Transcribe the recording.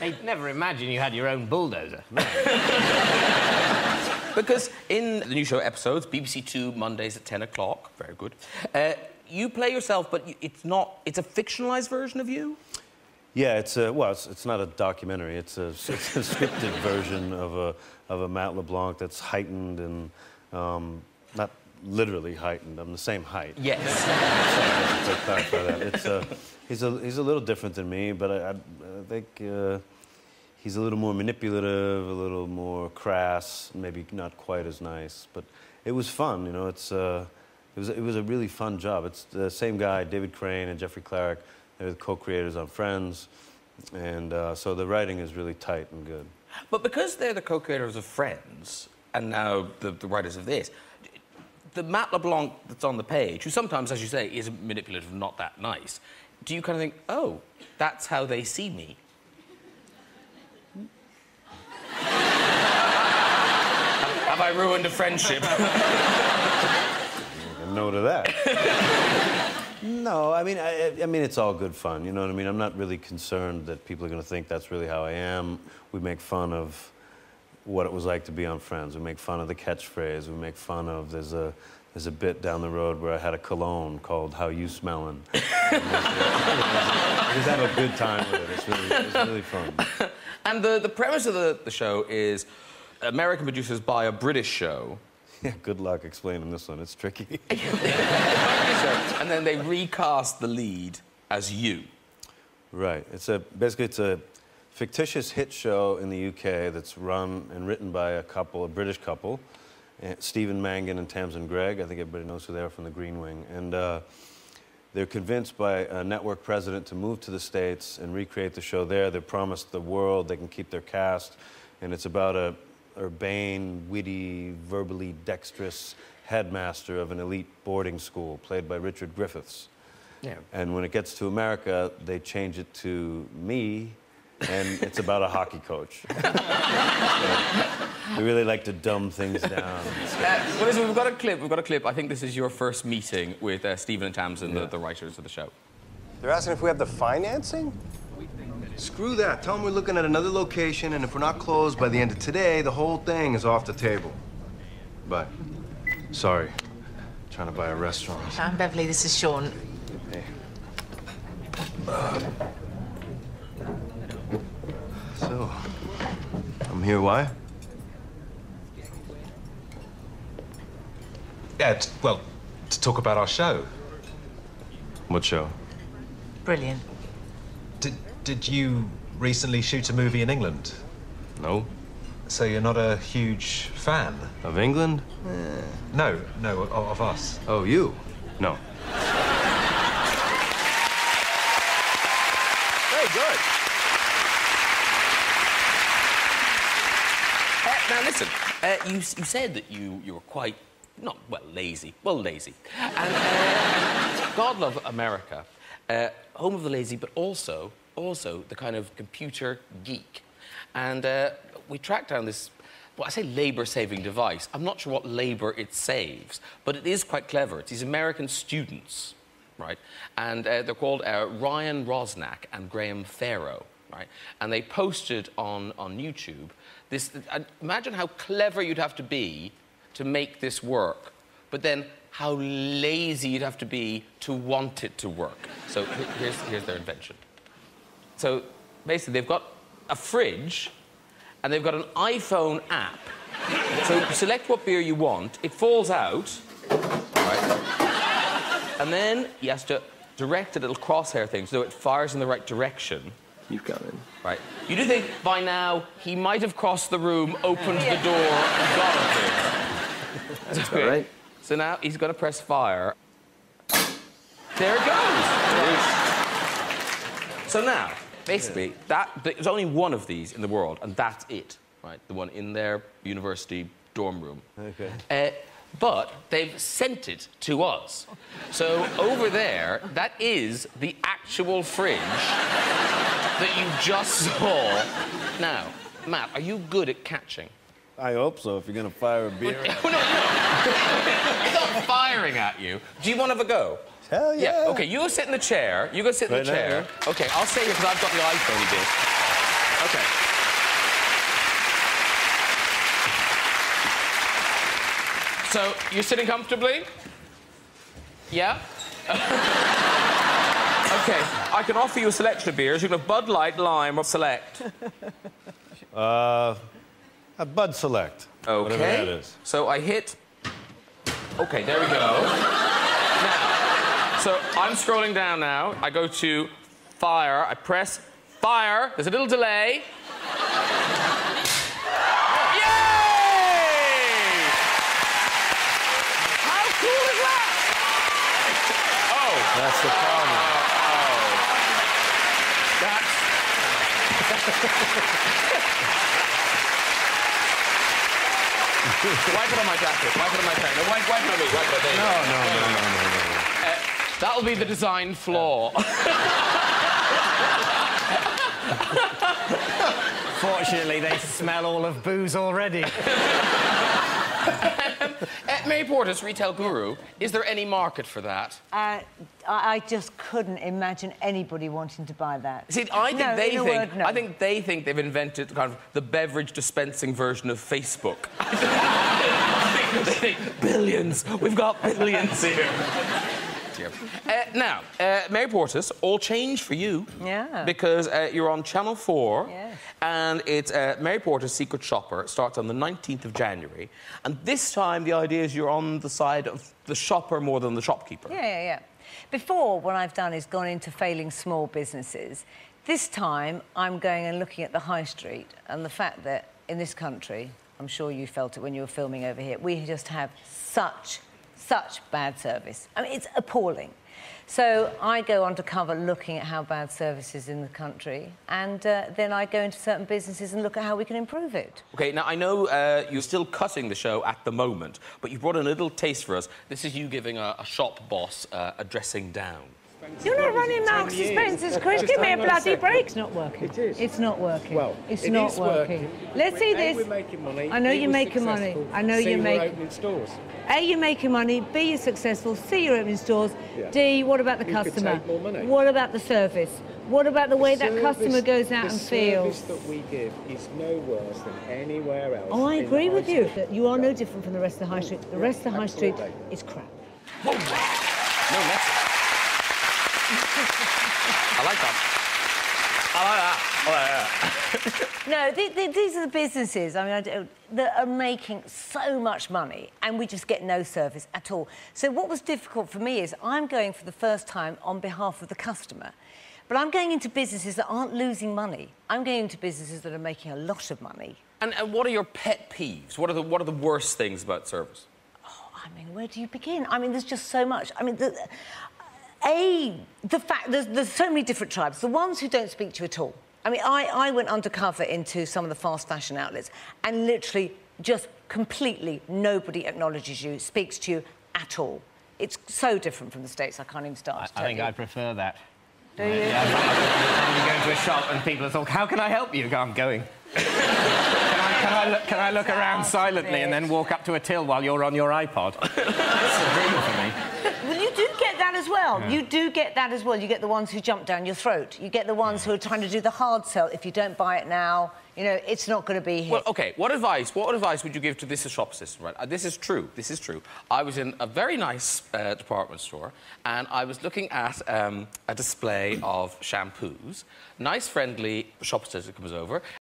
I'd never imagine you had your own bulldozer. Because in the new show episodes, BBC2 Mondays at 10 o'clock, very good, you play yourself, but it's a fictionalised version of you? Yeah, it's not a documentary. It's a scripted version of a Matt Le Blanc that's heightened and not literally heightened. I'm the same height. Yes. To clarify that, he's a little different than me, but I think he's a little more manipulative, a little more crass, maybe not quite as nice. But it was fun, you know. It was a really fun job. It's the same guy, David Crane and Jeffrey Clark. They're the co-creators on Friends, and so the writing is really tight and good. But because they're the co-creators of Friends, and now the writers of this, the Matt Le Blanc that's on the page, who sometimes, as you say, is manipulative, not that nice, do you kind of think, oh, that's how they see me? Have I ruined a friendship? No to that. No, I mean, it's all good fun, you know what I mean? I'm not really concerned that people are going to think that's really how I am. We make fun of what it was like to be on Friends. We make fun of the catchphrase. We make fun of, there's a bit down the road where I had a cologne called How You Smellin'. We just have a good time with it. It's really fun. And the premise of the show is American producers buy a British show. Yeah, good luck explaining this one. It's tricky. And then they recast the lead as you. Right. Basically, it's a fictitious hit show in the UK that's run and written by a British couple, Stephen Mangan and Tamsin Gregg. I think everybody knows who they are from the Green Wing. And they're convinced by a network president to move to the States and recreate the show there. They're promised the world. They can keep their cast. And it's about a urbane, witty, verbally dexterous headmaster of an elite boarding school, played by Richard Griffiths. Yeah. And when it gets to America, they change it to me, and it's about a hockey coach. We really like to dumb things down. Well, listen, we've got a clip. I think this is your first meeting with Stephen and Tamsin, the writers of the show. They're asking if we have the financing? Screw that. Tell them we're looking at another location, and if we're not closed by the end of today, the whole thing is off the table. Bye. Sorry. Trying to buy a restaurant. I'm Beverly. This is Sean. Hey. So, I'm here, why? Yeah, well, to talk about our show. What show? Brilliant. Did you recently shoot a movie in England? No. So you're not a huge fan? Of England? No, of us. Oh, you? No. Very good. Now, listen, you said that you were quite, lazy. Well, lazy. And God love America, home of the lazy, but also the kind of computer geek. And we tracked down this, I say labour-saving device. I'm not sure what labour it saves, but it is quite clever. It's these American students, right? And they're called Ryan Rosnack and Graham Farrow, right? And they posted on YouTube this... imagine how clever you'd have to be to make this work, but then how lazy you'd have to be to want it to work. So here's their invention. So basically, they've got a fridge, and they've got an iPhone app. So you select what beer you want, it falls out, right? And then he has to direct a little crosshair thing so it fires in the right direction. You've got it. Right. You do think by now he might have crossed the room, opened the door, and got it there. That's all right. So now he's got to press fire. There it goes. So now, basically, there's only one of these in the world, and that's it, right? The one in their university dorm room. Okay. But they've sent it to us. So over there, that is the actual fridge that you just saw. Now, Matt, are you good at catching? I hope so, if you're going to fire a beer. No. It's not firing at you. Do you want to have a go? Hell yeah. OK, you go sit in the chair. You go sit in the chair. Now, yeah. OK, I'll stay here because I've got the iPhone bit. Okay. So, you're sitting comfortably? Yeah? Okay, I can offer you a selection of beers. You can have Bud Light, Lime, or Select. A Bud Select. Okay. Whatever that is. So I hit... Okay, there we go. Now, so I'm scrolling down now. I go to fire. I press fire. There's a little delay. That's the problem. Wipe it on my jacket. Wipe it on my jacket. No, wipe it on me. Wipe it on me. No. That'll be the design flaw. Fortunately, they smell all of booze already. Mary Portas, retail guru, is there any market for that? I just couldn't imagine anybody wanting to buy that. See, I think they think they've invented kind of the beverage dispensing version of Facebook. They think billions. We've got billions here. Now, Mary Portas, all change for you. Yeah. Because you're on Channel 4. Yes. And it's Mary Portas' Secret Shopper. It starts on the 19th of January. And this time, the idea is you're on the side of the shopper more than the shopkeeper. Yeah. Before, what I've done is gone into failing small businesses. This time, I'm going and looking at the high street and the fact that in this country, I'm sure you felt it when you were filming over here, we just have such bad service. I mean, it's appalling. So I go undercover looking at how bad service is in the country, and then I go into certain businesses and look at how we can improve it. OK, now, I know you're still cutting the show at the moment, but you brought in a little taste for us. This is you giving a shop boss a dressing down. You're not running Marks and Spencer's, Chris. Give me a bloody break. It's not working. It is. It's not working. Well, it's not working. Let's see this. We're making money. I know you're making money. I know you're making. Opening stores. A, you're making money. B, you're successful. C, you're opening stores. Yeah. D, what about the You could customer? take more money. What about the service? What about the way that customer goes out and feels? The service that we give is no worse than anywhere else. Oh, I in agree the with high you. street. That you are no different from the rest of the high street. The rest of the high street Absolutely. is crap. Whoa. No, that's... I like that. No, these are the businesses, I mean, that are making so much money and we just get no service at all. So what was difficult for me is I'm going for the first time on behalf of the customer, but I'm going into businesses that aren't losing money. I'm going into businesses that are making a lot of money. And what are your pet peeves? What are the worst things about service? Oh, I mean, where do you begin? I mean, there's just so much. I mean, the fact there's so many different tribes. The ones who don't speak to you at all. I mean, I went undercover into some of the fast fashion outlets and literally just completely nobody acknowledges you, speaks to you at all. It's so different from the States, I can't even start to tell I think you. I prefer that. Do you? Yeah, you go into a shop and people are talking, how can I help you? I'm going. Can I look around silently and then walk up to a till while you're on your iPod? That's a dream for me. Well, you do get that as well. Yeah. You do get that as well. You get the ones who jump down your throat. You get the ones who are trying to do the hard sell. If you don't buy it now, you know, it's not going to be here. Well, OK, what advice would you give to this shop assistant, right? This is true. I was in a very nice department store and I was looking at a display of shampoos. Nice, friendly shop assistant comes over